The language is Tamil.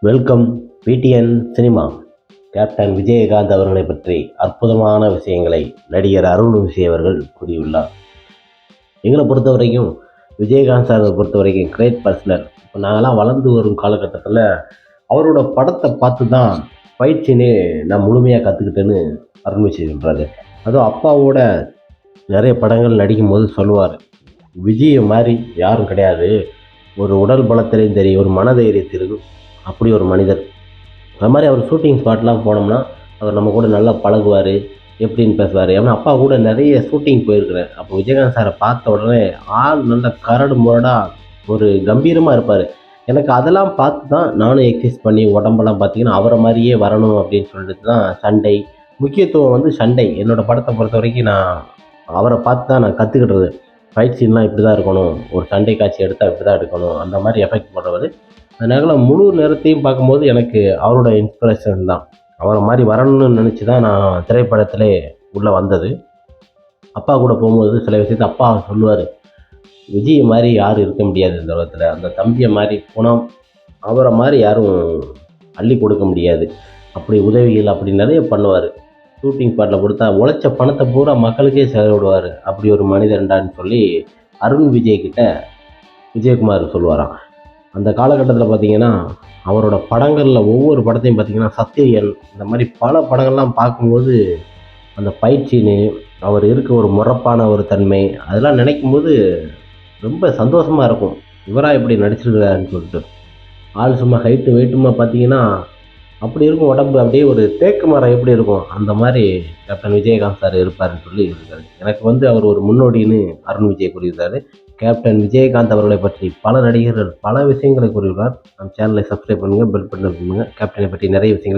Welcome PTN cinema. Captain Vijayakanth அவர்களை பற்றி அற்புதமான விஷயங்களை நடிகர் அருண் விஜய் அவர்கள் கூறியுள்ளார். எங்களை பொறுத்த வரைக்கும் விஜயகாந்த் சாரை பொறுத்த வரைக்கும் கிரேட் பர்சனர். இப்போ நாங்களாம் வளர்ந்து வரும் காலகட்டத்தில் அவரோட படத்தை பார்த்து தான் பயிற்சினே நான் முழுமையாக கற்றுக்கிட்டேன்னு அருண் விஜய் சொல்கிறாரு. அதுவும் அப்பாவோட நிறைய படங்கள் நடிக்கும் போது சொல்லுவார், விஜயை மாதிரி யாரும் கிடையாது, ஒரு உடல் பலத்திலையும் தெரியும், ஒரு மனதைரியத்திற்கும் அப்படி ஒரு மனிதர். அது மாதிரி அவர் ஷூட்டிங் ஸ்பாட்லாம் போனோம்னா அவர் நம்ம கூட நல்லா பழகுவார், எப்படின்னு பேசுவார். ஏன்னா அப்பா கூட நிறைய ஷூட்டிங் போயிருக்கிறேன். அப்போ விஜயகாந்த் சாரை பார்த்த உடனே ஆள் நல்ல கரடு முரடாக ஒரு கம்பீரமாக இருப்பார். எனக்கு அதெல்லாம் பார்த்து தான் நானும் எக்ஸசைஸ் பண்ணி உடம்பெல்லாம் பார்த்திங்கன்னா அவரை மாதிரியே வரணும் அப்படின்னு சொல்லிட்டு தான் சண்டை, முக்கியத்துவம் வந்து சண்டை. என்னோடய படத்தை பொறுத்த வரைக்கும் நான் அவரை பார்த்து தான் நான் கற்றுக்கிட்டது. ஃபைட் சீன்லாம் இப்படி தான் இருக்கணும், ஒரு சண்டை காட்சி எடுத்தால் இப்படி தான் எடுக்கணும், அந்த மாதிரி எஃபெக்ட் போடுறவர். அதனால் முழு நேரத்தையும் பார்க்கும்போது எனக்கு அவரோட இன்ஸ்பிரேஷன் தான். அவரை மாதிரி வரணும்னு நினச்சி தான் நான் திரைப்படத்திலே உள்ளே வந்தது. அப்பா கூட போகும்போது சில விஷயத்தை அப்பா சொல்லுவார், விஜய் மாதிரி யாரும் இருக்க முடியாது இந்த உலகத்தில், அந்த தம்பியை மாதிரி போனால் அவரை மாதிரி யாரும் அள்ளி கொடுக்க முடியாது, அப்படி உதவிகள் அப்படி நிறைய பண்ணுவார். ஷூட்டிங் ஸ்பாட்டில் கொடுத்தா உழைச்ச பணத்தை பூரா மக்களுக்கே செலவிடுவார். அப்படி ஒரு மனிதன்டான்னு சொல்லி அருண் விஜய்கிட்ட விஜயகுமார் சொல்லுவாராம். அந்த காலகட்டத்தில் பார்த்திங்கன்னா அவரோட படங்களில் ஒவ்வொரு படத்தையும் பார்த்திங்கன்னா சத்திரியன் இந்த மாதிரி பல படங்கள்லாம் பார்க்கும்போது அந்த பயிற்சின்னு அவர் இருக்க ஒரு முறப்பான ஒரு தன்மை அதெல்லாம் நினைக்கும்போது ரொம்ப சந்தோஷமாக இருக்கும். இவராக இப்படி நடிச்சிருக்கிறாருன்னு சொல்லிட்டு ஆள் சும்மா ஹைட்டு வெயிட்டுமா பார்த்திங்கன்னா அப்படி இருக்கும் உடம்பு, அப்படியே ஒரு தேக்கு மரம் எப்படி இருக்கும் அந்த மாதிரி கேப்டன் விஜயகாந்த் சார் இருப்பார்னு சொல்லி இருக்காரு. எனக்கு வந்து அவர் ஒரு முன்னோடின்னு அருண் விஜய் கூறியிருக்காரு. கேப்டன் விஜயகாந்த் அவர்களை பற்றி பல நடிகர்கள் பல விஷயங்களை கூறியுள்ளார். நம் சேனலை சப்ஸ்கிரைப் பண்ணுங்கள், பெல் பட்டன் பண்ணுங்கள். கேப்டனை பற்றி நிறைய விஷயங்கள்